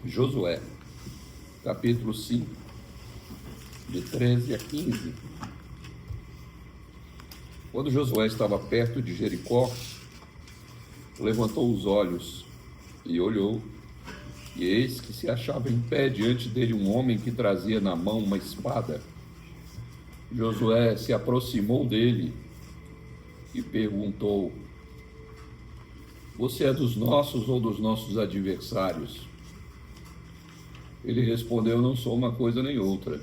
Josué, capítulo 5, de 13 a 15. Quando Josué estava perto de Jericó, levantou os olhos e olhou, e eis que se achava em pé diante dele um homem que trazia na mão uma espada. Josué se aproximou dele e perguntou: Você é dos nossos ou dos nossos adversários? Ele respondeu: Não sou uma coisa nem outra.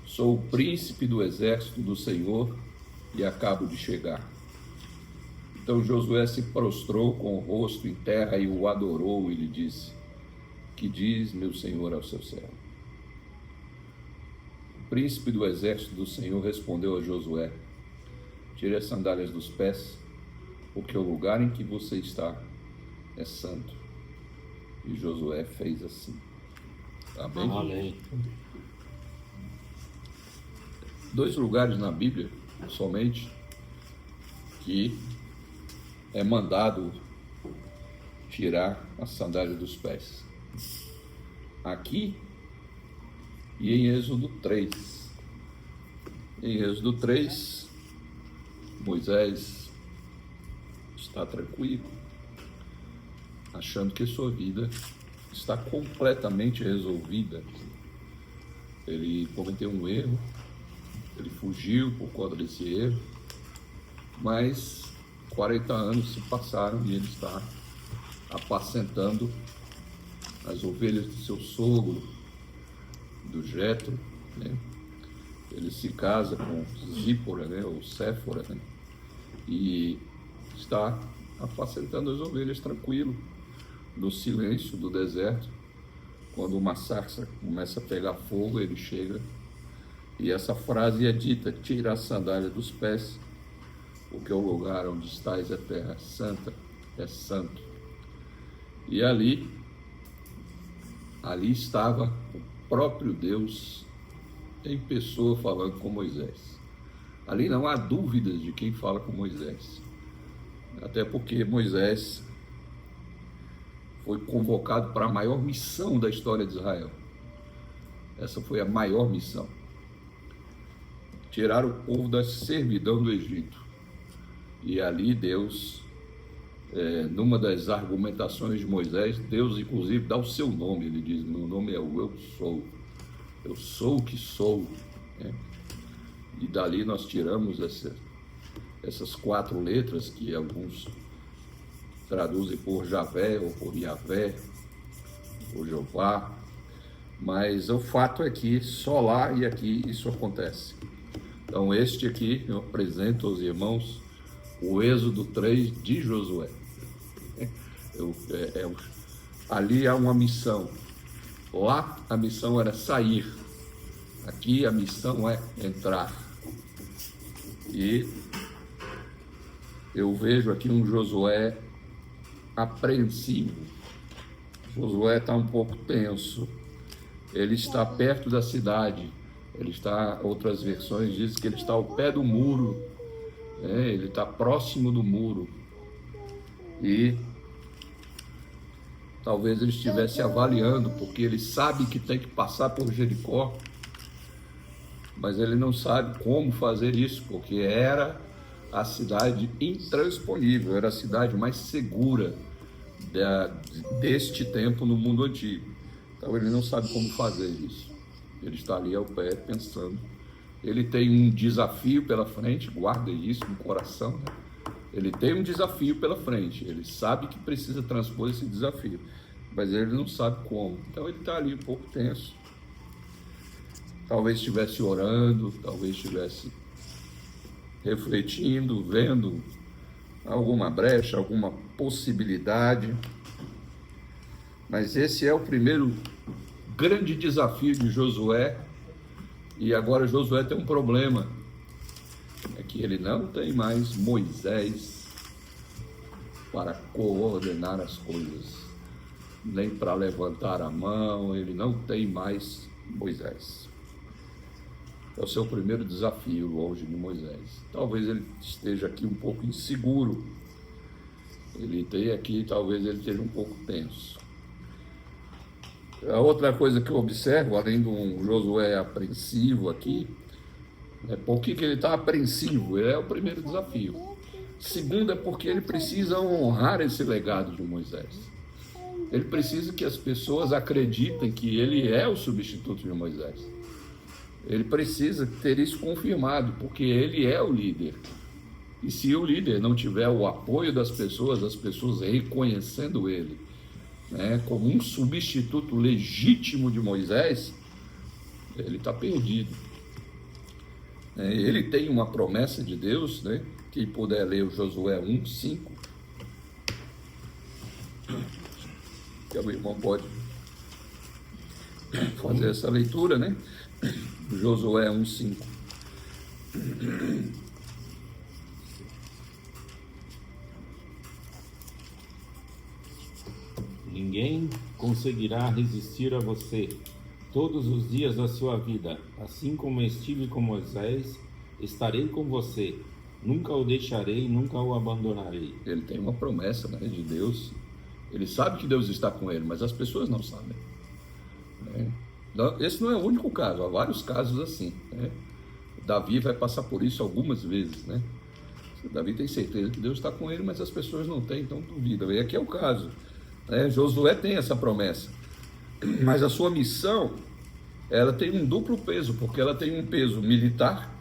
Sou o príncipe do exército do Senhor e acabo de chegar. Então Josué se prostrou com o rosto em terra e o adorou e lhe disse: Que diz meu senhor ao seu servo? O príncipe do exército do Senhor respondeu a Josué: Tire as sandálias dos pés, porque o lugar em que você está é santo. E Josué fez assim. Amém? Amém. Dois lugares na Bíblia, somente, que é mandado tirar a sandália dos pés. Aqui e em Êxodo 3. Em Êxodo 3, Moisés está tranquilo, achando que sua vida está completamente resolvida. Ele cometeu um erro, ele fugiu por conta desse erro, mas 40 anos se passaram e ele está apacentando as ovelhas do seu sogro, do Jetro, né? Ele se casa com Zípora, né? Ou Séfora, né? E está apacentando as ovelhas tranquilo, no silêncio do deserto. Quando uma sarça começa a pegar fogo, ele chega e essa frase é dita: tira a sandália dos pés, porque o lugar onde estás é terra santa, é santo. E ali estava o próprio Deus em pessoa falando com Moisés. Ali não há dúvidas de quem fala com Moisés, até porque Moisés foi convocado para a maior missão da história de Israel. Essa foi a maior missão: tirar o povo da servidão do Egito. E ali Deus, numa das argumentações de Moisés, Deus inclusive dá o seu nome. Ele diz: meu nome é o eu sou o que sou, né? E dali nós tiramos essas 4 letras que alguns traduzem por Javé ou por Yavé, ou Jeová, mas o fato é que só lá e aqui isso acontece. Então este aqui eu apresento aos irmãos o Êxodo 3 de Josué. Ali há uma missão. Lá a missão era sair, aqui a missão é entrar. E eu vejo aqui um Josué apreensivo. Josué está um pouco tenso. Ele está perto da cidade. Ele está, outras versões dizem que ele está ao pé do muro. Ele está próximo do muro. E talvez ele estivesse avaliando, porque ele sabe que tem que passar por Jericó, mas ele não sabe como fazer isso, porque era a cidade intransponível, era a cidade mais segura deste tempo no mundo antigo. Então ele não sabe como fazer isso. Ele está ali ao pé pensando. Ele tem um desafio pela frente, guarda isso no coração, né? Ele tem um desafio pela frente, ele sabe que precisa transpor esse desafio, mas ele não sabe como. Então ele está ali um pouco tenso. Talvez estivesse orando, talvez estivesse refletindo, vendo alguma brecha, alguma possibilidade. Mas esse é o primeiro grande desafio de Josué. E agora Josué tem um problema, é que ele não tem mais Moisés para coordenar as coisas, nem para levantar a mão. Ele não tem mais Moisés. É o seu primeiro desafio longe de Moisés. Talvez ele esteja aqui um pouco inseguro. Talvez ele esteja um pouco tenso. A outra coisa que eu observo, além de um Josué apreensivo aqui, é por que ele está apreensivo? É o primeiro desafio. Segundo, é porque ele precisa honrar esse legado de Moisés. Ele precisa que as pessoas acreditem que ele é o substituto de Moisés. Ele precisa ter isso confirmado, porque ele é o líder. E se o líder não tiver o apoio das pessoas, as pessoas reconhecendo ele, né, como um substituto legítimo de Moisés, ele está perdido. Ele tem uma promessa de Deus, né? Quem puder ler o Josué 1:5, que o irmão pode fazer essa leitura, né? Josué 1:5. Ninguém conseguirá resistir a você todos os dias da sua vida. Assim como estive com Moisés, estarei com você. Nunca o deixarei, nunca o abandonarei. Ele tem uma promessa, né, de Deus. Ele sabe que Deus está com ele, mas as pessoas não sabem, né? Esse não é o único caso, há vários casos assim, né? Davi vai passar por isso algumas vezes, né? Davi tem certeza que Deus está com ele, mas as pessoas não têm, então duvidam. E aqui é o caso, né? Josué tem essa promessa, mas a sua missão, ela tem um duplo peso, porque ela tem um peso militar,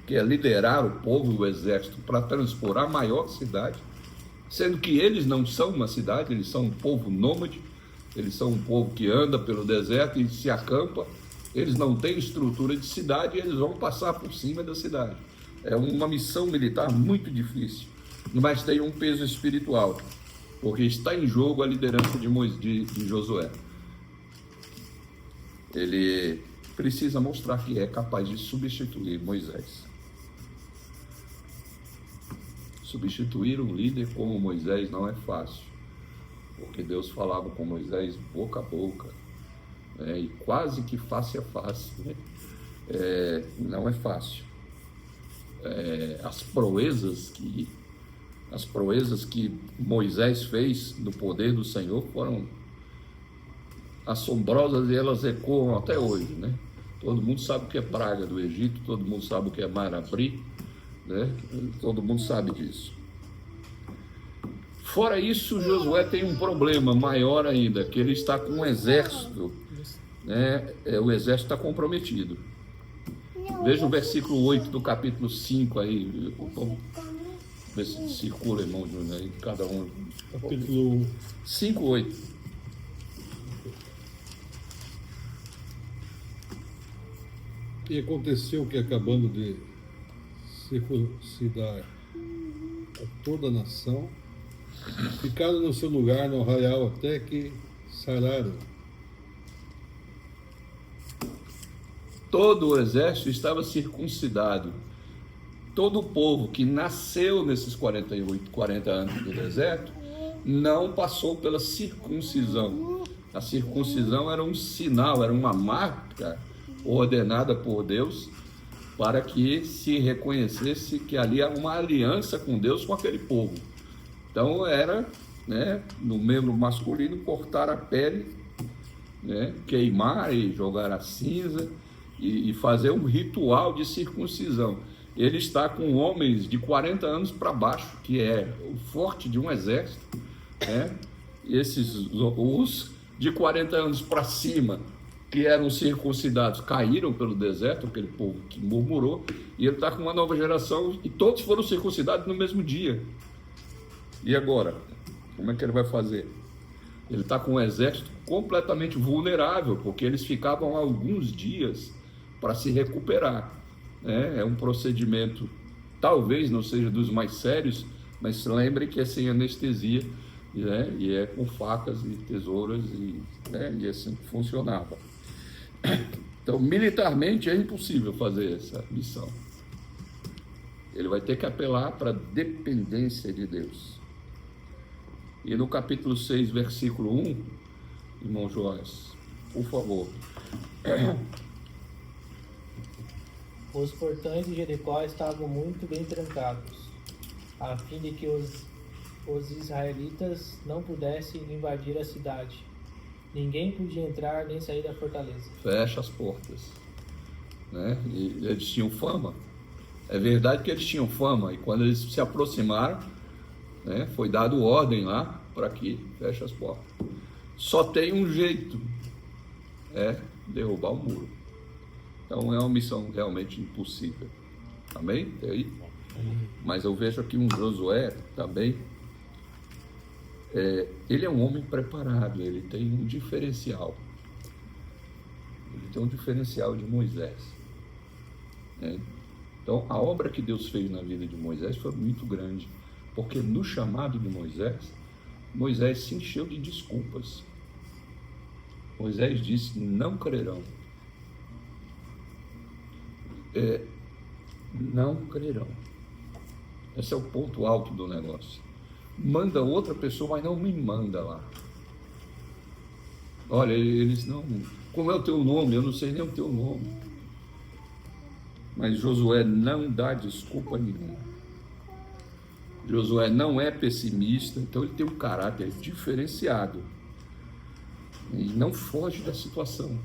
que é liderar o povo e o exército para transpor a maior cidade, sendo que eles não são uma cidade, eles são um povo nômade, eles são um povo que anda pelo deserto e se acampa, eles não têm estrutura de cidade e eles vão passar por cima da cidade. É uma missão militar muito difícil, mas tem um peso espiritual, porque está em jogo a liderança de Josué. Ele precisa mostrar que é capaz de substituir Moisés. Substituir um líder como Moisés não é fácil, porque Deus falava com Moisés boca a boca, né, e quase que face a face, né? Não é fácil. As proezas que Moisés fez no poder do Senhor foram assombrosas e elas ecoam até hoje, né? Todo mundo sabe o que é praga do Egito, todo mundo sabe o que é mar abrir, né? Todo mundo sabe disso. Fora isso, Josué tem um problema maior ainda, que ele está com um exército, né? O exército está comprometido. Veja o versículo 8 do capítulo 5 aí. Vê se circula, irmão Júnior, aí, cada um. Capítulo 5:8. E aconteceu que, acabando de circuncidar a toda a nação, ficaram no seu lugar no arraial até que sararam. Todo o exército estava circuncidado. Todo o povo que nasceu nesses 40 anos do deserto não passou pela circuncisão. A circuncisão era um sinal, era uma marca ordenada por Deus para que se reconhecesse que ali há uma aliança com Deus, com aquele povo. Então era, né, no membro masculino, cortar a pele, né, queimar e jogar a cinza e fazer um ritual de circuncisão. Ele está com homens de 40 anos para baixo, que é o forte de um exército, né? Os de 40 anos para cima, que eram circuncidados, caíram pelo deserto, aquele povo que murmurou, e ele está com uma nova geração, e todos foram circuncidados no mesmo dia. E agora? Como é que ele vai fazer? Ele está com um exército completamente vulnerável, porque eles ficavam alguns dias para se recuperar. É um procedimento, talvez não seja dos mais sérios, mas lembre que é sem anestesia, né? E é com facas e tesouras, e assim funcionava. Então, militarmente é impossível fazer essa missão. Ele vai ter que apelar para a dependência de Deus. E no capítulo 6, versículo 1, irmão Joás, por favor. Os portões de Jericó estavam muito bem trancados, a fim de que os israelitas não pudessem invadir a cidade. Ninguém podia entrar nem sair da fortaleza. Fecha as portas, né? E eles tinham fama. É verdade que eles tinham fama, e quando eles se aproximaram, né, foi dado ordem lá para que feche as portas. Só tem um jeito, é derrubar o muro. Então é uma missão realmente impossível. Amém? Tem aí? Mas eu vejo aqui um Josué também. Ele é um homem preparado, ele tem um diferencial. Ele tem um diferencial de Moisés, né? Então, a obra que Deus fez na vida de Moisés foi muito grande, porque no chamado de Moisés, Moisés se encheu de desculpas. Moisés disse: não crerão. Não crerão. Esse é o ponto alto do negócio. Manda outra pessoa, mas não me manda lá. Olha, eles não... Como é o teu nome? Eu não sei nem o teu nome. Mas Josué não dá desculpa nenhuma. Josué não é pessimista, então ele tem um caráter diferenciado. E não foge da situação.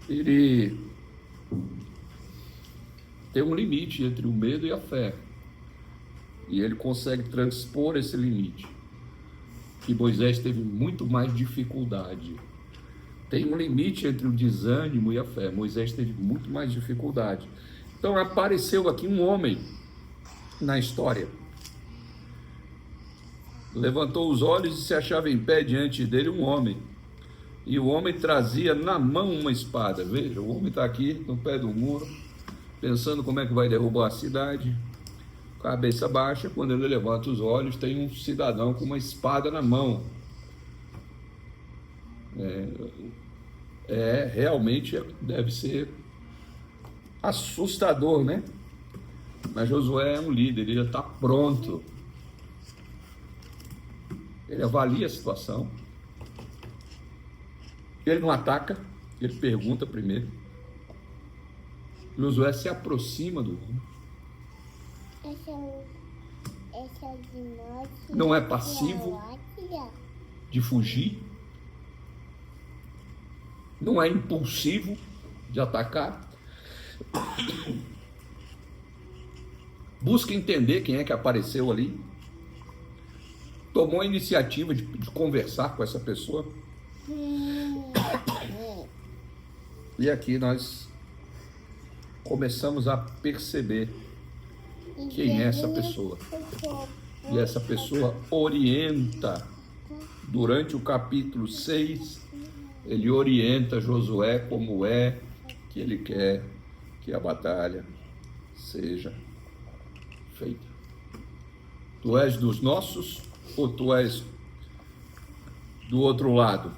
Ele tem um limite entre o medo e a fé. E ele consegue transpor esse limite. E Moisés teve muito mais dificuldade. Tem um limite entre o desânimo e a fé. Moisés teve muito mais dificuldade. Então apareceu aqui um homem na história. Levantou os olhos e se achava em pé diante dele um homem. E o homem trazia na mão uma espada. Veja, o homem está aqui no pé do muro, pensando como é que vai derrubar a cidade. Cabeça baixa, quando ele levanta os olhos, tem um cidadão com uma espada na mão. Realmente deve ser assustador, né? Mas Josué é um líder, ele já está pronto. Ele avalia a situação. Ele não ataca, ele pergunta primeiro. Josué se aproxima do homem. Não é passivo de fugir. Não é impulsivo de atacar. Busca entender quem é que apareceu ali. Tomou a iniciativa de conversar com essa pessoa. E aqui nós começamos a perceber quem é essa pessoa. E essa pessoa orienta. Durante o capítulo 6, ele orienta Josué como é que ele quer que a batalha seja feita. Tu és dos nossos ou tu és do outro lado?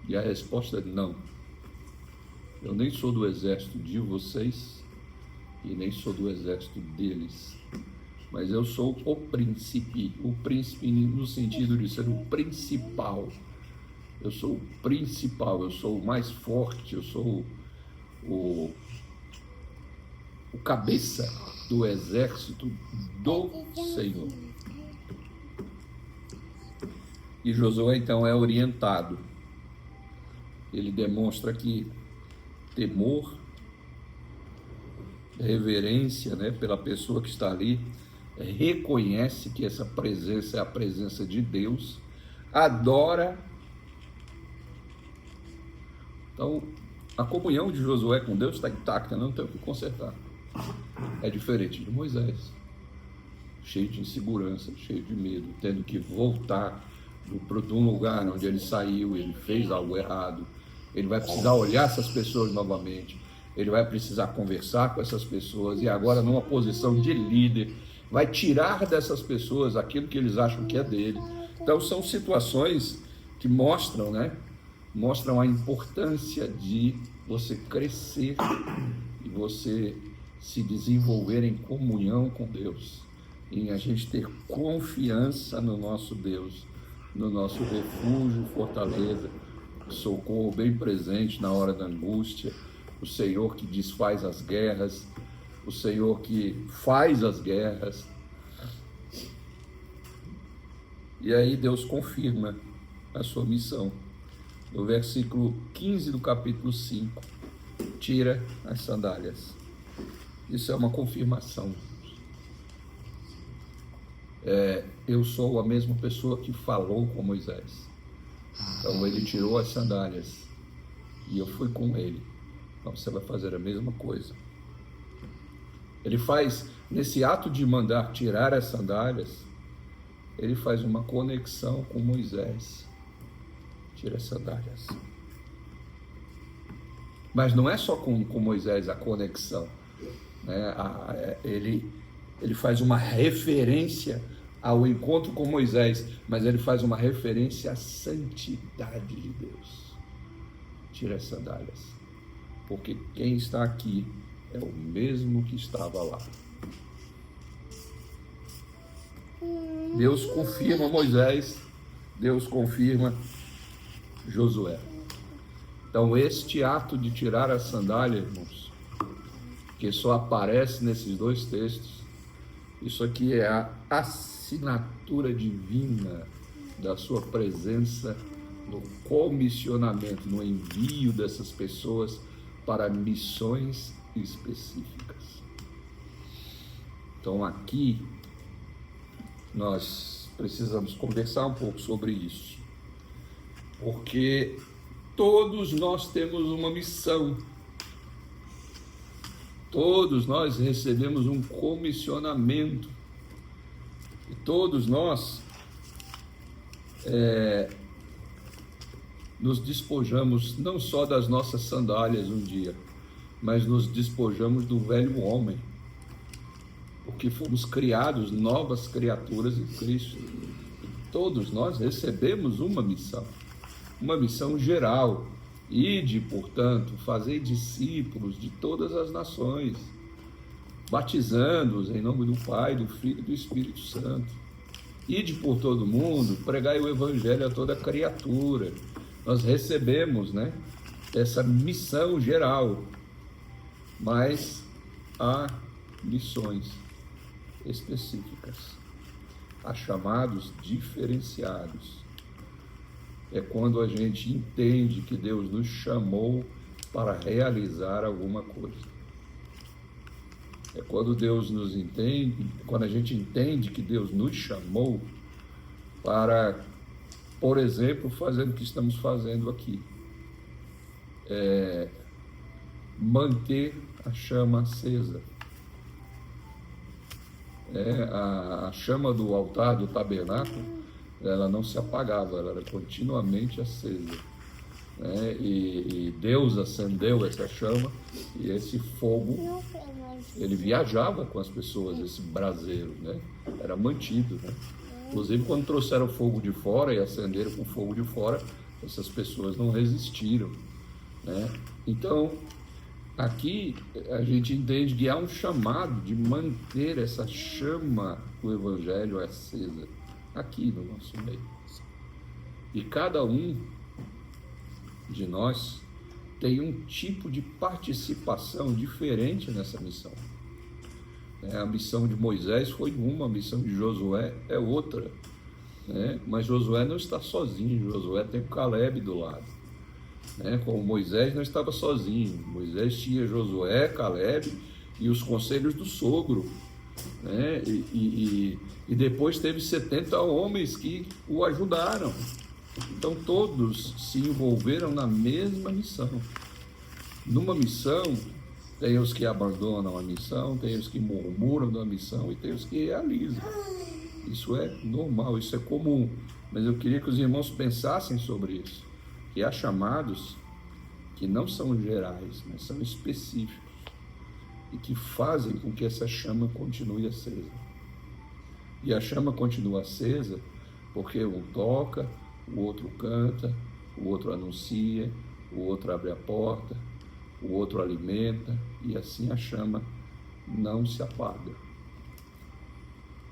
E a resposta é não. Eu nem sou do exército de vocês e nem sou do exército deles, mas eu sou o príncipe no sentido de ser o principal. Eu sou o principal, eu sou o mais forte, eu sou o cabeça do exército do Senhor. E Josué então é orientado. Ele demonstra que temor, reverência, né, pela pessoa que está ali, reconhece que essa presença é a presença de Deus, adora. Então, a comunhão de Josué com Deus está intacta, não tem o que consertar. É diferente de Moisés, cheio de insegurança, cheio de medo, tendo que voltar de um lugar onde ele saiu, ele fez algo errado. Ele vai precisar olhar essas pessoas novamente, ele vai precisar conversar com essas pessoas, e agora numa posição de líder, vai tirar dessas pessoas aquilo que eles acham que é dele. Então são situações que mostram, né? Mostram a importância de você crescer e você se desenvolver em comunhão com Deus, em a gente ter confiança no nosso Deus, no nosso refúgio, fortaleza, socorro bem presente na hora da angústia, o Senhor que desfaz as guerras, o Senhor que faz as guerras. E aí Deus confirma a sua missão. No versículo 15 do capítulo 5, tira as sandálias. Isso é uma confirmação. Eu sou a mesma pessoa que falou com Moisés. Então ele tirou as sandálias e eu fui com ele. Então você vai fazer a mesma coisa. Ele faz, nesse ato de mandar tirar as sandálias, ele faz uma conexão com Moisés. Tira as sandálias. Mas não é só com Moisés a conexão, né? Ele faz uma referência ao encontro com Moisés, mas ele faz uma referência à santidade de Deus. Tira as sandálias, porque quem está aqui é o mesmo que estava lá. Deus confirma Moisés, Deus confirma Josué. Então este ato de tirar a sandália, irmãos, que só aparece nesses dois textos, isso aqui é a assinatura divina da sua presença no comissionamento, no envio dessas pessoas para missões específicas. Então aqui nós precisamos conversar um pouco sobre isso, porque todos nós temos uma missão, todos nós recebemos um comissionamento, e todos nós nos despojamos não só das nossas sandálias um dia, mas nos despojamos do velho homem, porque fomos criados novas criaturas em Cristo. E todos nós recebemos uma missão geral. Ide, portanto, fazei discípulos de todas as nações, batizando-os em nome do Pai, do Filho e do Espírito Santo. Ide por todo mundo, pregai o Evangelho a toda criatura. Nós recebemos, essa missão geral, mas há missões específicas, há chamados diferenciados. É quando a gente entende que Deus nos chamou para realizar alguma coisa. É quando Deus nos entende, quando a gente entende que Deus nos chamou para, por exemplo, fazer o que estamos fazendo aqui. Manter a chama acesa. A chama do altar do tabernáculo, ela não se apagava, ela era continuamente acesa. E Deus acendeu essa chama, e esse fogo, ele viajava com as pessoas, esse braseiro, era mantido. Inclusive, quando trouxeram fogo de fora e acenderam com fogo de fora, essas pessoas não resistiram. Então, aqui a gente entende que há um chamado de manter essa chama do Evangelho acesa aqui no nosso meio. E cada um de nós tem um tipo de participação diferente nessa missão. A missão de Moisés foi uma, a missão de Josué é outra. Mas Josué não está sozinho, Josué tem o Caleb do lado. Como Moisés não estava sozinho, Moisés tinha Josué, Caleb e os conselhos do sogro. E depois teve 70 homens que o ajudaram. Então todos se envolveram na mesma missão. Numa missão, tem os que abandonam a missão, tem os que murmuram da missão e tem os que realizam. Isso é normal, isso é comum. Mas eu queria que os irmãos pensassem sobre isso. Que há chamados que não são gerais, mas são específicos. E que fazem com que essa chama continue acesa. E a chama continua acesa porque um toca, o outro canta, o outro anuncia, o outro abre a porta, o outro alimenta, e assim a chama não se apaga.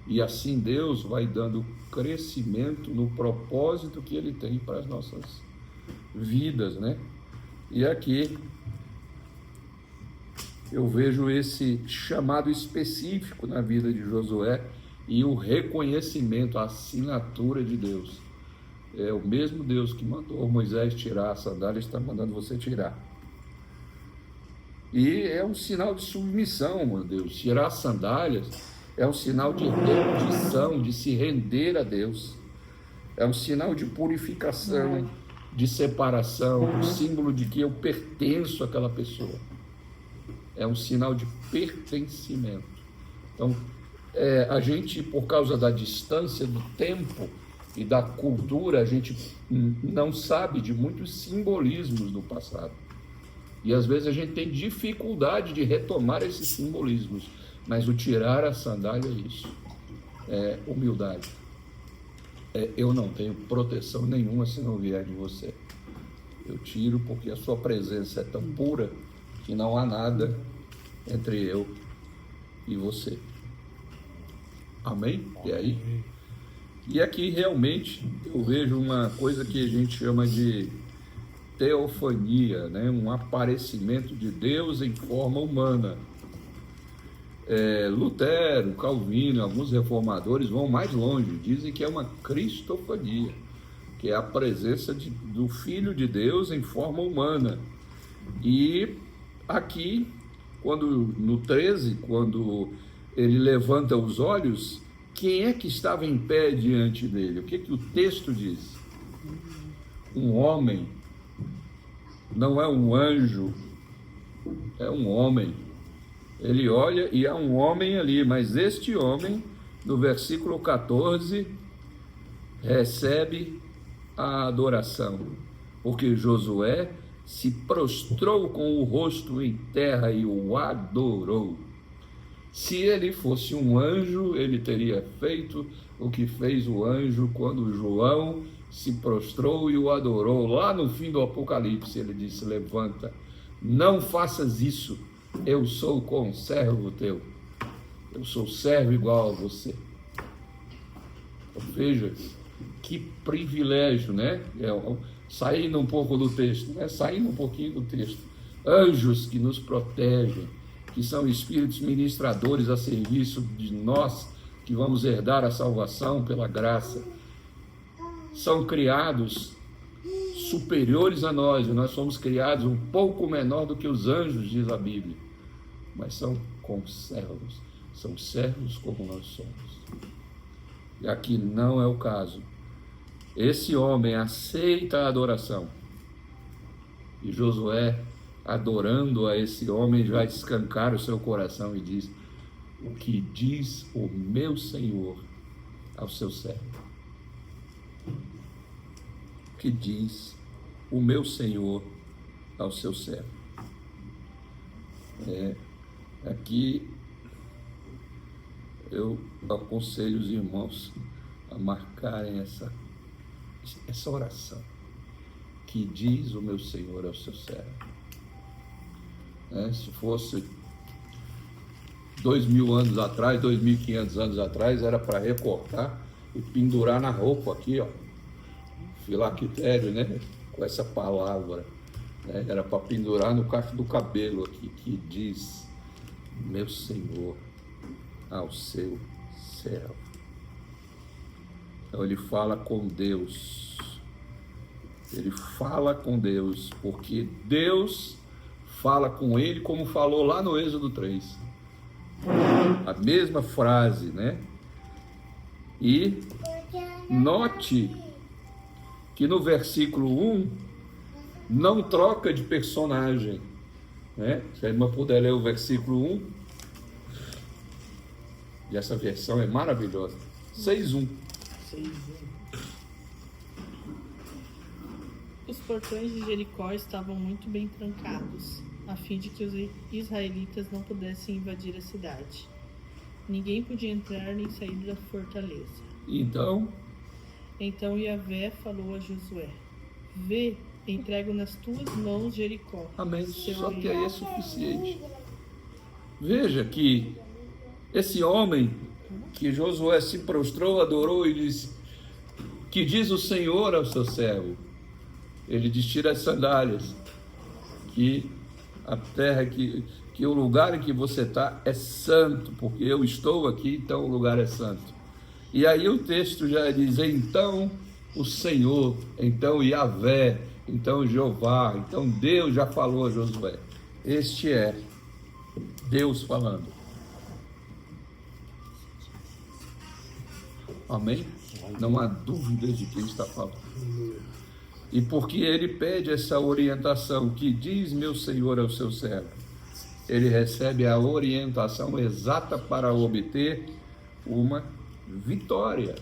E assim Deus vai dando crescimento no propósito que Ele tem para as nossas vidas, E aqui eu vejo esse chamado específico na vida de Josué e o reconhecimento, a assinatura de Deus. É o mesmo Deus que mandou Moisés tirar a sandália, está mandando você tirar. E é um sinal de submissão, meu Deus. Tirar as sandálias é um sinal de rendição, de se render a Deus. É um sinal de purificação, de separação, um símbolo de que eu pertenço àquela pessoa. É um sinal de pertencimento. Então, a gente, por causa da distância do tempo e da cultura, a gente não sabe de muitos simbolismos do passado. E às vezes a gente tem dificuldade de retomar esses simbolismos. Mas o tirar a sandália é isso. É humildade. Eu não tenho proteção nenhuma se não vier de você. Eu tiro porque a sua presença é tão pura que não há nada entre eu e você. Amém? E aí? E aqui realmente eu vejo uma coisa que a gente chama de teofania, né? Um aparecimento de Deus em forma humana. Lutero, Calvino, alguns reformadores vão mais longe, dizem que é uma cristofania, que é a presença do Filho de Deus em forma humana. E aqui, no 13, quando ele levanta os olhos, quem é que estava em pé diante dele? O que o texto diz? Um homem, não é um anjo, é um homem. Ele olha e há um homem ali, mas este homem, no versículo 14, recebe a adoração, porque Josué se prostrou com o rosto em terra e o adorou. Se ele fosse um anjo, ele teria feito o que fez o anjo quando João se prostrou e o adorou. Lá no fim do Apocalipse, ele disse: levanta, não faças isso, eu sou conservo teu, eu sou servo igual a você. Então, veja, que privilégio, né? Saindo um pouco do texto, né? Saindo um pouquinho do texto. Anjos que nos protegem, que são espíritos ministradores a serviço de nós, que vamos herdar a salvação pela graça, são criados superiores a nós, e nós somos criados um pouco menor do que os anjos, diz a Bíblia, mas são conservos, são servos como nós somos. E aqui não é o caso. Esse homem aceita a adoração, e Josué, adorando a esse homem, já escancara o seu coração e diz: o que diz o meu Senhor ao seu servo? O que diz o meu Senhor ao seu servo? Aqui eu aconselho os irmãos a marcarem essa oração. Que diz o meu Senhor ao seu servo? Se fosse 2.000 anos atrás, 2.500 anos atrás, era para recortar e pendurar na roupa aqui, ó, filactério, né? Com essa palavra, né? Era para pendurar no cacho do cabelo aqui, que diz meu Senhor ao seu servo. Então ele fala com Deus, ele fala com Deus, porque Deus fala com ele como falou lá no Êxodo 3. A mesma frase, né? E note que no versículo 1 não troca de personagem, né? Se a irmã puder ler o versículo 1, e essa versão é maravilhosa. 6:1. Os portões de Jericó estavam muito bem trancados, a fim de que os israelitas não pudessem invadir a cidade. Ninguém podia entrar nem sair da fortaleza. Então Yahvé falou a Josué: vê, entrego nas tuas mãos Jericó. Amém. Só que aí é suficiente. Veja que esse homem que Josué se prostrou, adorou e disse: que diz o Senhor ao seu servo? Ele diz: tira as sandálias, que a terra que que o lugar em que você está é santo, porque eu estou aqui, então o lugar é santo. E aí o texto já diz, então o Senhor, então Yahvé, então Jeová, então Deus já falou a Josué. Este é Deus falando. Amém? Não há dúvida de quem está falando. E porque ele pede essa orientação, que diz meu Senhor ao seu servo, ele recebe a orientação exata para obter uma vitória.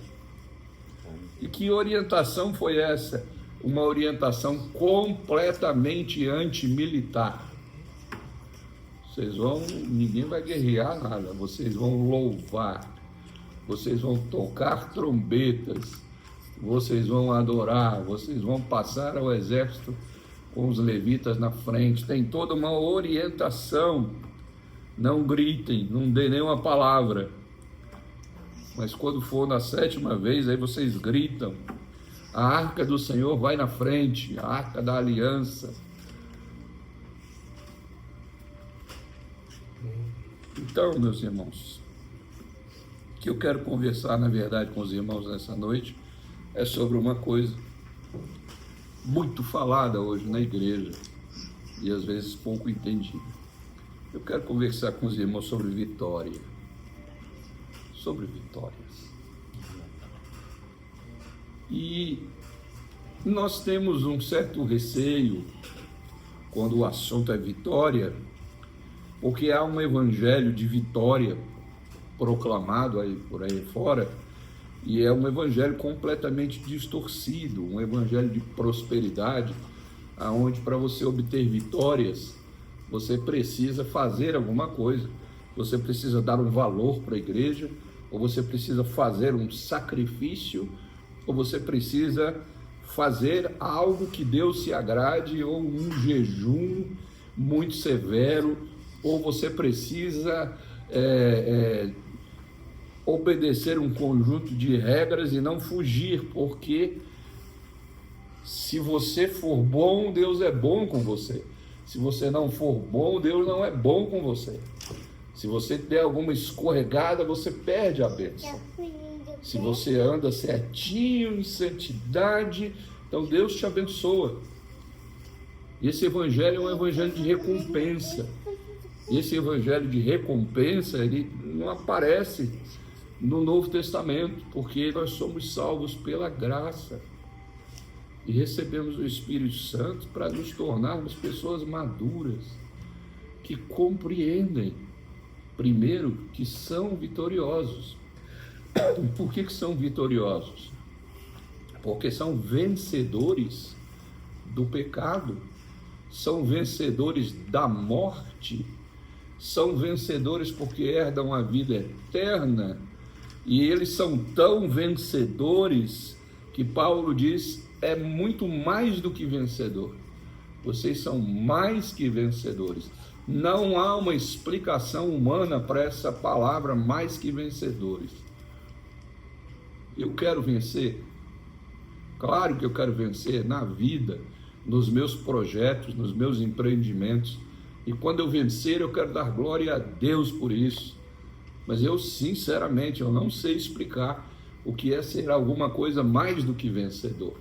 E que orientação foi essa? Uma orientação completamente antimilitar. Ninguém vai guerrear nada, vocês vão louvar, vocês vão tocar trombetas, vocês vão adorar, vocês vão passar ao exército com os levitas na frente. Tem toda uma orientação. Não gritem, não dê nenhuma palavra. Mas quando for na 7ª vez, aí vocês gritam. A arca do Senhor vai na frente, a arca da aliança. Então, meus irmãos, o que eu quero conversar, na verdade, com os irmãos nessa noite é sobre uma coisa muito falada hoje na igreja e às vezes pouco entendida. Eu quero conversar com os irmãos sobre vitória. Sobre vitórias. E nós temos um certo receio quando o assunto é vitória, porque há um evangelho de vitória proclamado aí por aí fora, e é um evangelho completamente distorcido, um evangelho de prosperidade, aonde para você obter vitórias, você precisa fazer alguma coisa, você precisa dar um valor para a igreja, ou você precisa fazer um sacrifício, ou você precisa fazer algo que Deus se agrade, ou um jejum muito severo, ou você precisa obedecer um conjunto de regras e não fugir, porque se você for bom, Deus é bom com você. Se você não for bom, Deus não é bom com você. Se você der alguma escorregada, você perde a bênção. Se você anda certinho, em santidade, então Deus te abençoa. Esse evangelho é um evangelho de recompensa. Esse evangelho de recompensa, ele não aparece no Novo Testamento, porque nós somos salvos pela graça e recebemos o Espírito Santo para nos tornarmos pessoas maduras, que compreendem, primeiro, que são vitoriosos. Por que são vitoriosos? Porque são vencedores do pecado, são vencedores da morte, são vencedores porque herdam a vida eterna, e eles são tão vencedores que Paulo diz, é muito mais do que vencedor. Vocês são mais que vencedores. Não há uma explicação humana para essa palavra mais que vencedores. Eu quero vencer. Claro que eu quero vencer na vida, nos meus projetos, nos meus empreendimentos. E quando eu vencer, eu quero dar glória a Deus por isso. Mas eu, sinceramente, eu não sei explicar o que é ser alguma coisa mais do que vencedor.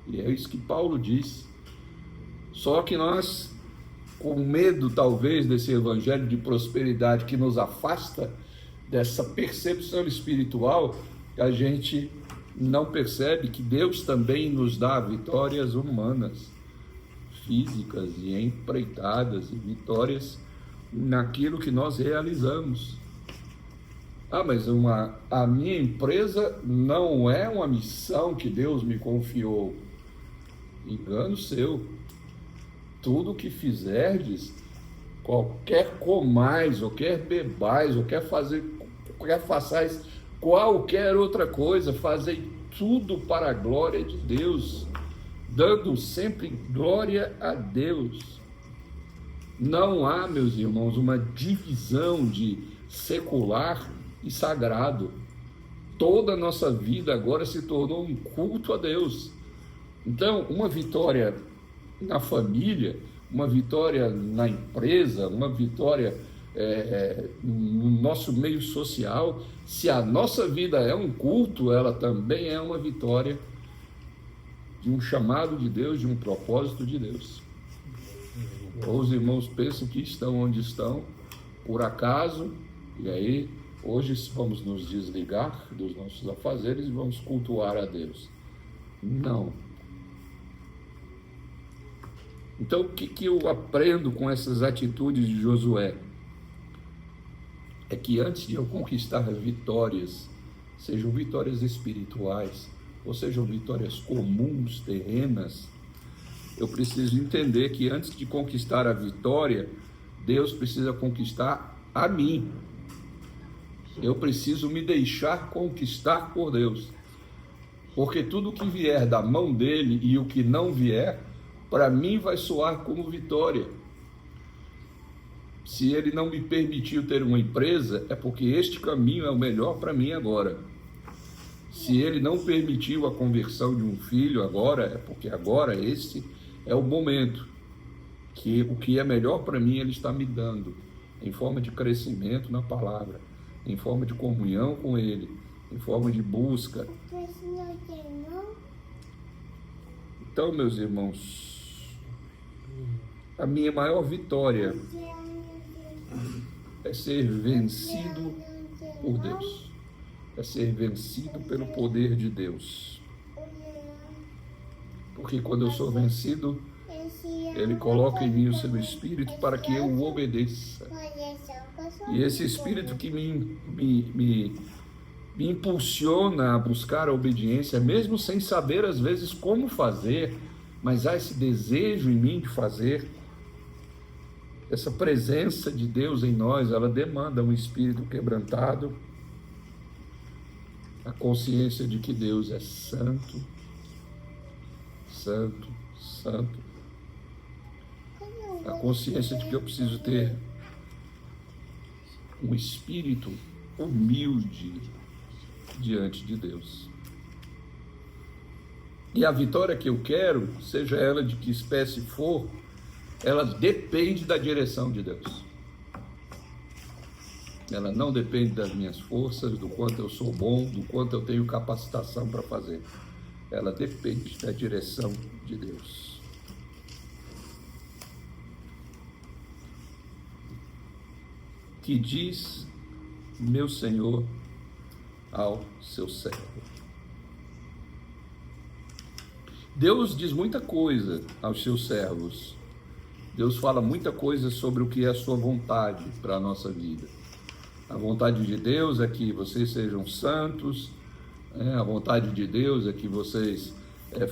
E é isso que Paulo diz. Só que nós, com medo talvez desse evangelho de prosperidade que nos afasta dessa percepção espiritual, a gente não percebe que Deus também nos dá vitórias humanas, físicas e empreitadas, e vitórias naquilo que nós realizamos. Mas a minha empresa não é uma missão que Deus me confiou. Engano seu. Tudo que fizerdes, qualquer comais, ou quer bebais, ou quer façais qualquer outra coisa, fazei tudo para a glória de Deus, dando sempre glória a Deus. Não há, meus irmãos, uma divisão de secular e sagrado. Toda a nossa vida agora se tornou um culto a Deus. Então, uma vitória na família, uma vitória na empresa, uma vitória no nosso meio social. Se a nossa vida é um culto, ela também é uma vitória de um chamado de Deus, de um propósito de Deus. Ou os irmãos pensam que estão onde estão por acaso, e aí hoje vamos nos desligar dos nossos afazeres e vamos cultuar a Deus. Não. Então, o que eu aprendo com essas atitudes de Josué? É que antes de eu conquistar vitórias, sejam vitórias espirituais, ou sejam vitórias comuns, terrenas, eu preciso entender que antes de conquistar a vitória, Deus precisa conquistar a mim. Eu preciso me deixar conquistar por Deus. Porque tudo que vier da mão dele e o que não vier, para mim vai soar como vitória. Se ele não me permitiu ter uma empresa, é porque este caminho é o melhor para mim agora. Se ele não permitiu a conversão de um filho agora, é porque agora esse é o momento. Que o que é melhor para mim ele está me dando, em forma de crescimento na palavra, em forma de comunhão com ele, em forma de busca. Então, meus irmãos, a minha maior vitória é ser vencido por Deus, é ser vencido pelo poder de Deus. Porque quando eu sou vencido, ele coloca em mim o seu Espírito para que eu o obedeça. E esse Espírito que me impulsiona a buscar a obediência, mesmo sem saber às vezes como fazer, mas há esse desejo em mim de fazer. Essa presença de Deus em nós, ela demanda um espírito quebrantado, a consciência de que Deus é santo, santo, santo. A consciência de que eu preciso ter um espírito humilde diante de Deus. E a vitória que eu quero, seja ela de que espécie for, ela depende da direção de Deus. Ela não depende das minhas forças, do quanto eu sou bom, do quanto eu tenho capacitação para fazer. Ela depende da direção de Deus. Que diz meu Senhor ao seu servo. Deus diz muita coisa aos seus servos. Deus fala muita coisa sobre o que é a sua vontade para a nossa vida. A vontade de Deus é que vocês sejam santos, a vontade de Deus é que vocês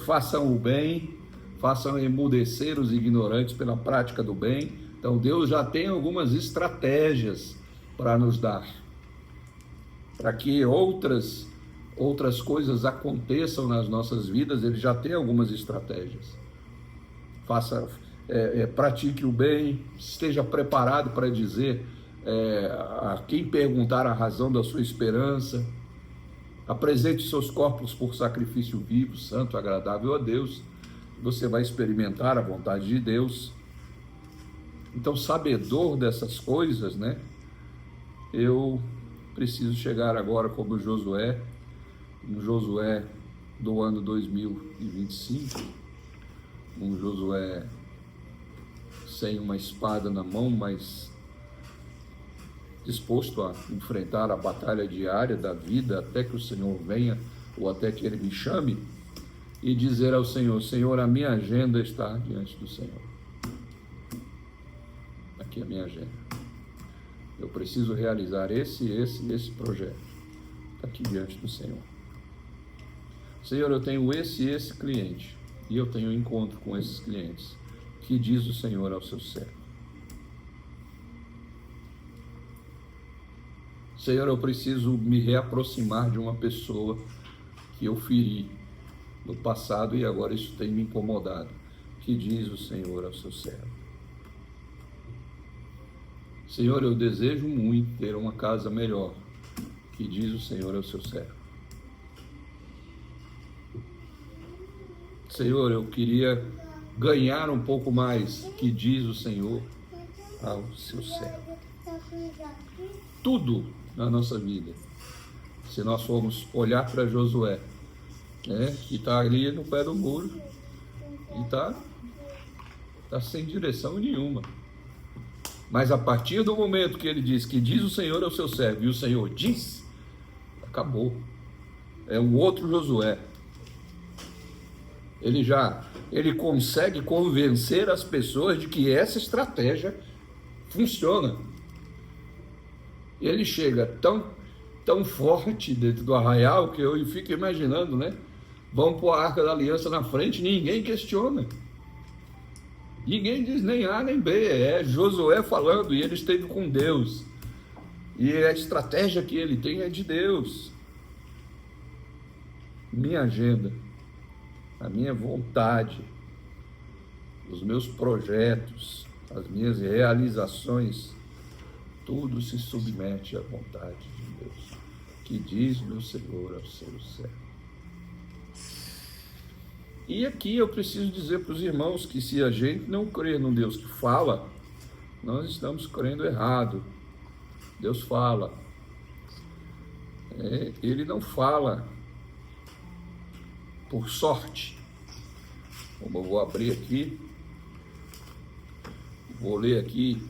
façam o bem, façam emudecer os ignorantes pela prática do bem. Então Deus já tem algumas estratégias para nos dar, para que outras coisas aconteçam nas nossas vidas. Ele já tem algumas estratégias. Pratique o bem, esteja preparado para dizer a quem perguntar a razão da sua esperança, apresente seus corpos por sacrifício vivo, santo, agradável a Deus. Você vai experimentar a vontade de Deus. Então, sabedor dessas coisas, eu preciso chegar agora como Josué, um Josué do ano 2025, um Josué sem uma espada na mão, mas disposto a enfrentar a batalha diária da vida até que o Senhor venha ou até que Ele me chame, e dizer ao Senhor: Senhor, a minha agenda está diante do Senhor. Aqui é a minha agenda. Eu preciso realizar esse projeto. Está aqui diante do Senhor. Senhor, eu tenho esse cliente, e eu tenho encontro com esses clientes. Que diz o Senhor ao seu servo? Senhor, eu preciso me reaproximar de uma pessoa que eu feri no passado e agora isso tem me incomodado. Que diz o Senhor ao seu servo? Senhor, eu desejo muito ter uma casa melhor. Que diz o Senhor ao seu servo? Senhor, eu queria ganhar um pouco mais, que diz o Senhor ao seu servo. Tudo na nossa vida, se nós formos olhar para Josué, né, que está ali no pé do muro e está sem direção nenhuma. Mas a partir do momento que ele diz que diz o Senhor ao seu servo, e o Senhor diz, acabou. É um outro Josué. Ele consegue convencer as pessoas de que essa estratégia funciona. Ele chega tão forte dentro do arraial que eu fico imaginando, né? Vão pôr a Arca da Aliança na frente, ninguém questiona. Ninguém diz nem A nem B, é Josué falando, e ele esteve com Deus. E a estratégia que ele tem é de Deus. Minha agenda, a minha vontade, os meus projetos, as minhas realizações, tudo se submete à vontade de Deus, que diz meu Senhor ao seu servo. E aqui eu preciso dizer para os irmãos que se a gente não crer num Deus que fala, nós estamos crendo errado. Deus fala. Ele não fala por sorte. Como eu vou abrir aqui, vou ler aqui.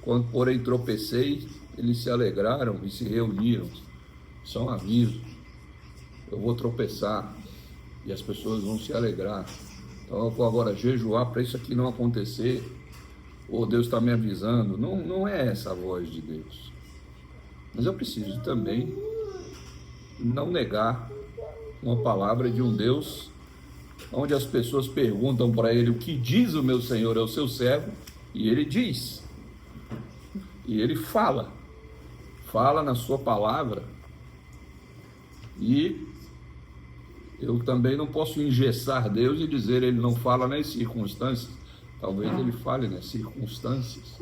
Quando, porém, tropecei, eles se alegraram e se reuniram. Isso é um aviso. Eu vou tropeçar e as pessoas vão se alegrar. Então eu vou agora jejuar para isso aqui não acontecer. Ou Deus está me avisando. Não é essa a voz de Deus. Mas eu preciso também não negar uma palavra de um Deus onde as pessoas perguntam para ele o que diz o meu Senhor ao seu servo, e ele diz. E ele fala na sua palavra. E eu também não posso engessar Deus e dizer ele não fala nas circunstâncias. Talvez ele fale nas circunstâncias.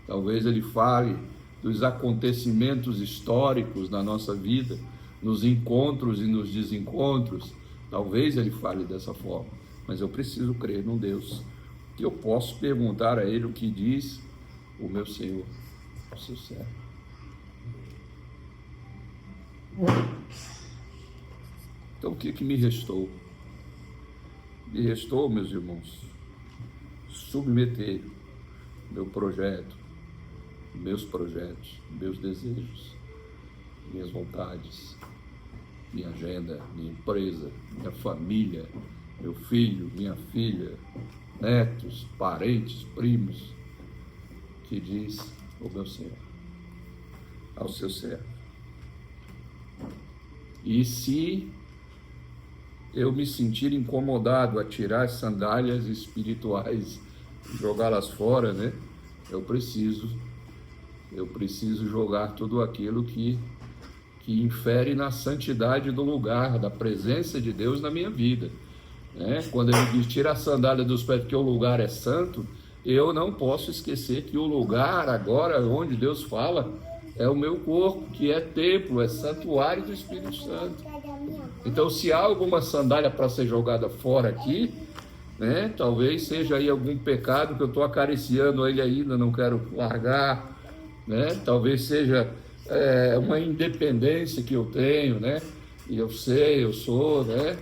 Talvez ele fale dos acontecimentos históricos da nossa vida, nos encontros e nos desencontros. Talvez ele fale dessa forma. Mas eu preciso crer num Deus que eu posso perguntar a ele o que diz o meu Senhor, o seu servo. Então o que me restou? Me restou, meus irmãos, submeter meu projeto, meus projetos, meus desejos, minhas vontades, minha agenda, minha empresa, minha família, meu filho, minha filha, netos, parentes, primos, que diz o meu Senhor ao seu servo. E se eu me sentir incomodado a tirar as sandálias espirituais e jogá-las fora, né? Eu preciso jogar tudo aquilo que infere na santidade do lugar, da presença de Deus na minha vida, né? Quando ele diz tira a sandália dos pés porque o lugar é santo, eu não posso esquecer que o lugar agora onde Deus fala é o meu corpo, que é templo, é santuário do Espírito Santo. Então, se há alguma sandália para ser jogada fora aqui, né, talvez seja aí algum pecado que eu estou acariciando ele ainda, não quero largar, né? Talvez seja uma independência que eu tenho, né? E eu sei, eu sou, né?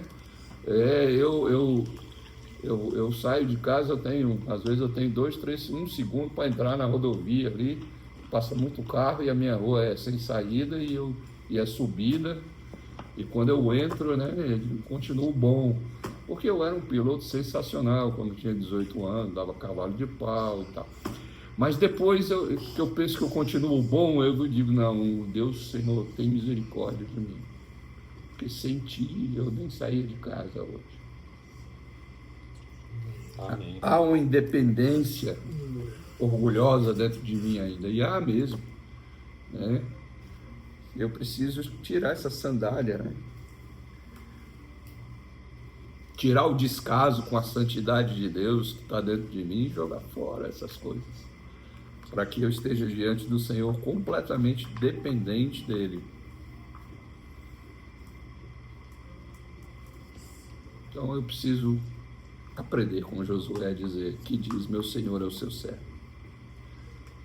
Eu saio de casa, às vezes eu tenho 2, 3, 1 segundo para entrar na rodovia ali, passa muito carro e a minha rua é sem saída e é subida. E quando eu entro, né, continuo bom, porque eu era um piloto sensacional quando tinha 18 anos, dava cavalo de pau e tal. Mas depois que eu penso que eu continuo bom, eu digo, não, Deus, Senhor, tem misericórdia de mim, porque sem ti eu nem saía de casa hoje. Amém. Há uma independência orgulhosa dentro de mim ainda, e há mesmo, né? Eu preciso tirar essa sandália, né? Tirar o descaso com a santidade de Deus que está dentro de mim e jogar fora essas coisas, para que eu esteja diante do Senhor completamente dependente dEle. Então eu preciso aprender com Josué a dizer que diz: meu Senhor é o seu servo,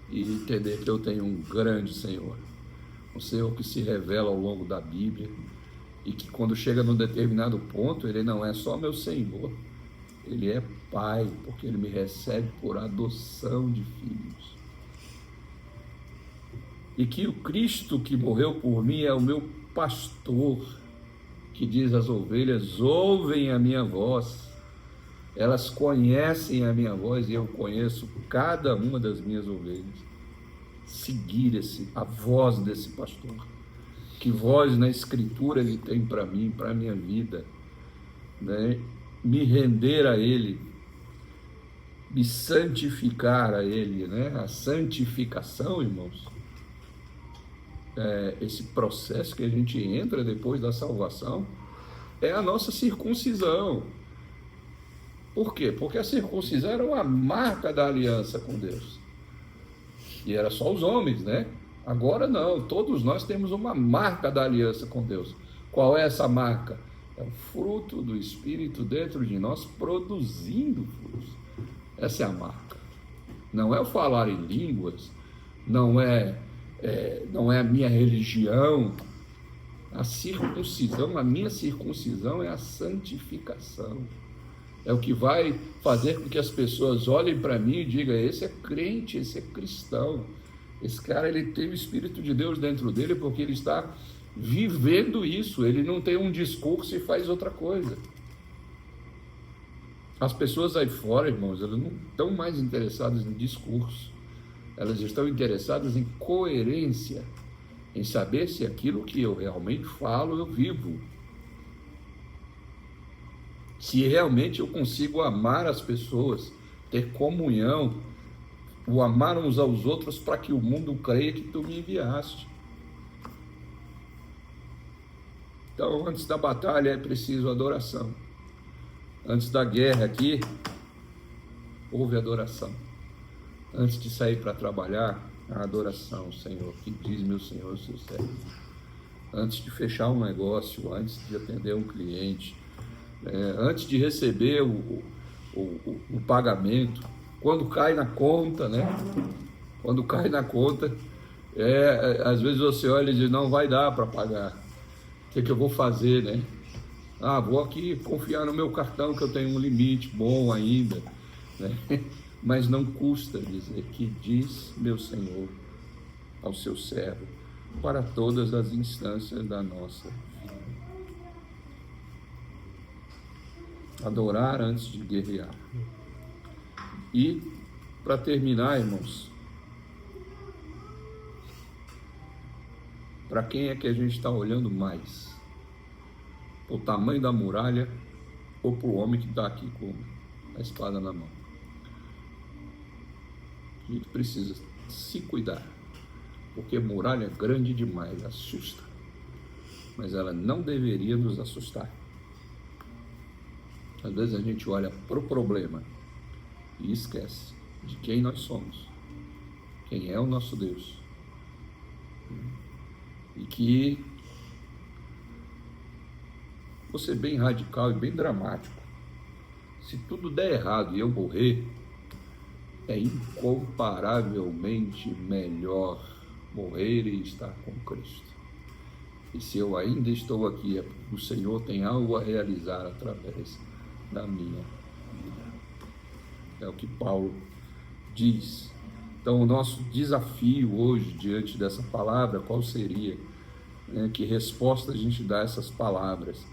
e entender que eu tenho um grande Senhor, um Senhor que se revela ao longo da Bíblia, e que quando chega num determinado ponto, ele não é só meu Senhor, ele é Pai, porque ele me recebe por adoção de filhos. E que o Cristo que morreu por mim é o meu pastor, que diz: as ovelhas ouvem a minha voz, elas conhecem a minha voz, e eu conheço cada uma das minhas ovelhas. Seguir a voz desse pastor. Que voz na Escritura ele tem para mim, para a minha vida, né? Me render a ele, me santificar a ele, né? A santificação, irmãos, esse processo que a gente entra depois da salvação, é a nossa circuncisão. Por quê? Porque a circuncisão era uma marca da aliança com Deus. E era só os homens, né? Agora não, todos nós temos uma marca da aliança com Deus. Qual é essa marca? É o fruto do Espírito dentro de nós, produzindo frutos. Essa é a marca. Não é o falar em línguas, não é a minha religião. A circuncisão, a minha circuncisão é a santificação. É o que vai fazer com que as pessoas olhem para mim e digam: esse é crente, esse é cristão. Esse cara, ele tem o Espírito de Deus dentro dele porque ele está vivendo isso. Ele não tem um discurso e faz outra coisa. As pessoas aí fora, irmãos, elas não estão mais interessadas em discurso. Elas estão interessadas em coerência, em saber se aquilo que eu realmente falo, eu vivo. Se realmente eu consigo amar as pessoas, ter comunhão, o amar uns aos outros, para que o mundo creia que tu me enviaste. Então, antes da batalha é preciso adoração. Antes da guerra aqui, houve adoração. Antes de sair para trabalhar, a adoração, Senhor, que diz meu Senhor, o seu servo. Antes de fechar um negócio, antes de atender um cliente, antes de receber o pagamento, quando cai na conta, né? Quando cai na conta, às vezes você olha e diz: não vai dar para pagar. O que eu vou fazer, né? Vou aqui confiar no meu cartão, que eu tenho um limite bom ainda, né? Mas não custa dizer que diz meu Senhor ao seu servo, para todas as instâncias da nossa vida. Adorar antes de guerrear. E, para terminar, irmãos, para quem é que a gente está olhando mais? O tamanho da muralha ou para o homem que está aqui com a espada na mão? A gente precisa se cuidar, porque a muralha é grande demais, assusta, mas ela não deveria nos assustar. Às vezes a gente olha para o problema e esquece de quem nós somos, quem é o nosso Deus, e que, vou ser bem radical e bem dramático, se tudo der errado e eu morrer, é incomparavelmente melhor morrer e estar com Cristo. E se eu ainda estou aqui, é porque o Senhor tem algo a realizar através da minha vida. É o que Paulo diz. Então, o nosso desafio hoje, diante dessa palavra, qual seria? Que resposta a gente dá a essas palavras?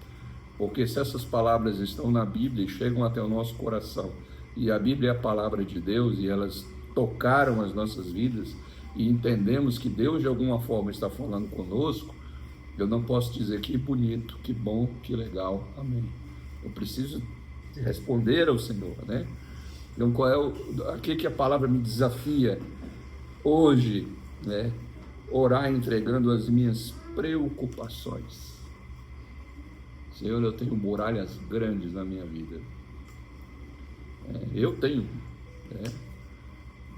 Porque se essas palavras estão na Bíblia e chegam até o nosso coração, e a Bíblia é a palavra de Deus, e elas tocaram as nossas vidas, e entendemos que Deus de alguma forma está falando conosco, eu não posso dizer que bonito, que bom, que legal, amém. Eu preciso responder ao Senhor, né? Então, qual é o que a palavra me desafia hoje, né? Orar entregando as minhas preocupações. Senhor, eu tenho muralhas grandes na minha vida. Eu tenho,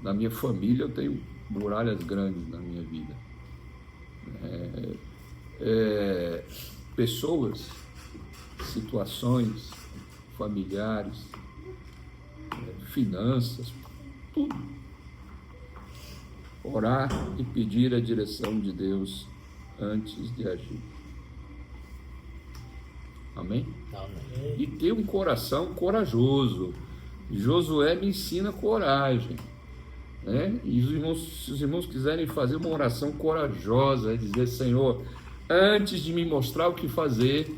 na minha família eu tenho muralhas grandes na minha vida. Pessoas, situações, familiares, finanças, tudo. Orar e pedir a direção de Deus antes de agir. Amém? Amém. E ter um coração corajoso. Josué me ensina coragem, né? E se os irmãos quiserem fazer uma oração corajosa, é dizer: Senhor, antes de me mostrar o que fazer,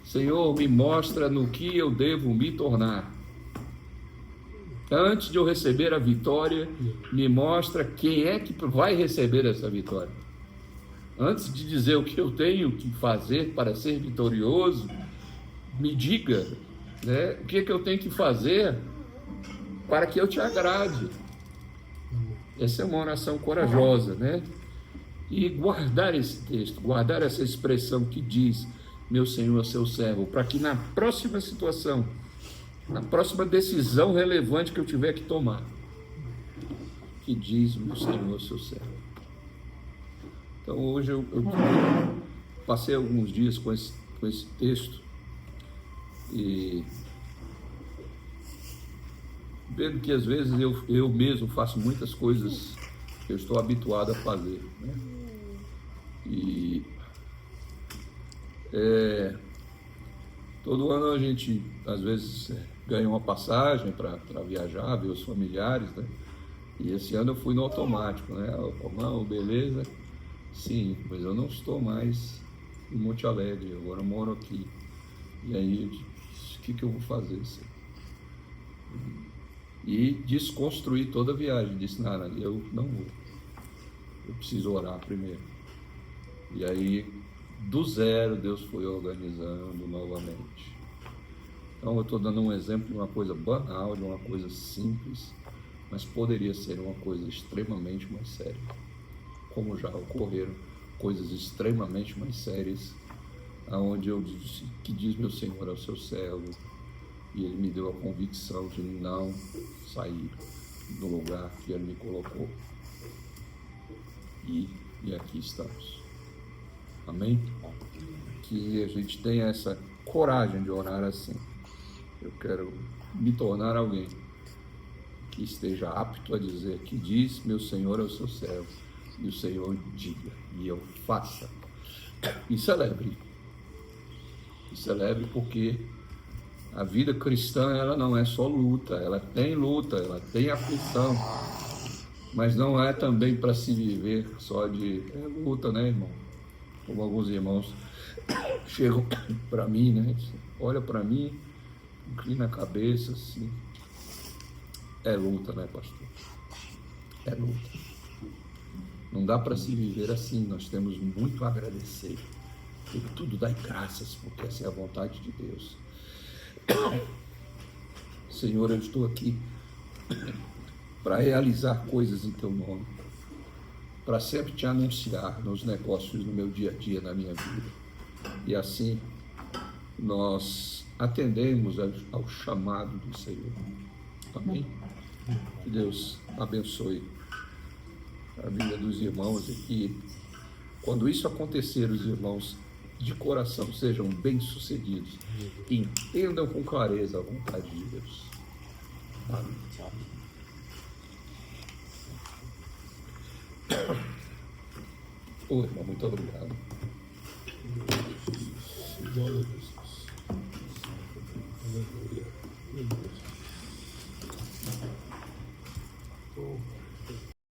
Senhor, me mostra no que eu devo me tornar. Antes de eu receber a vitória, me mostra quem é que vai receber essa vitória. Antes de dizer o que eu tenho que fazer para ser vitorioso, me diga, né, o que é que eu tenho que fazer para que eu te agrade. Essa é uma oração corajosa, né? E guardar esse texto, guardar essa expressão que diz: meu Senhor, seu servo, para que na próxima situação, na próxima decisão relevante que eu tiver que tomar, que diz: meu Senhor, seu servo. Então hoje eu passei alguns dias com esse texto e vendo que às vezes eu mesmo faço muitas coisas que eu estou habituado a fazer, né? E todo ano a gente às vezes ganha uma passagem para viajar, ver os familiares, né? E esse ano eu fui no automático, né? Não, beleza, sim, mas eu não estou mais em Monte Alegre, agora eu moro aqui. E aí eu disse: o que eu vou fazer? E desconstruí toda a viagem. Disse: nada, eu não vou, eu preciso orar primeiro. E aí, do zero, Deus foi organizando novamente. Então eu estou dando um exemplo de uma coisa banal, de uma coisa simples, mas poderia ser uma coisa extremamente mais séria, como já ocorreram coisas extremamente mais sérias, aonde eu disse: que diz meu Senhor ao seu servo, e ele me deu a convicção de não sair do lugar que ele me colocou. E aqui estamos. Amém? Que a gente tenha essa coragem de orar assim. Eu quero me tornar alguém que esteja apto a dizer: que diz meu Senhor ao seu servo, e o Senhor diga, e eu faça. E celebre. E celebre, porque a vida cristã, ela não é só luta, ela tem aflição, mas não é também para se viver só de luta, né, irmão? Como alguns irmãos chegam para mim, né? Olha para mim, inclina a cabeça assim. É luta, né, pastor? É luta. Não dá para se viver assim. Nós temos muito a agradecer. E tudo dai graças, porque essa é a vontade de Deus. Senhor, eu estou aqui para realizar coisas em teu nome, para sempre te anunciar nos negócios, no meu dia a dia, na minha vida. E assim nós atendemos ao chamado do Senhor. Amém? Que Deus abençoe a vida dos irmãos e que, quando isso acontecer, os irmãos de coração sejam bem-sucedidos e entendam com clareza a vontade de Deus. Amém. Ô, irmão, muito obrigado. Glória a Deus. Aleluia.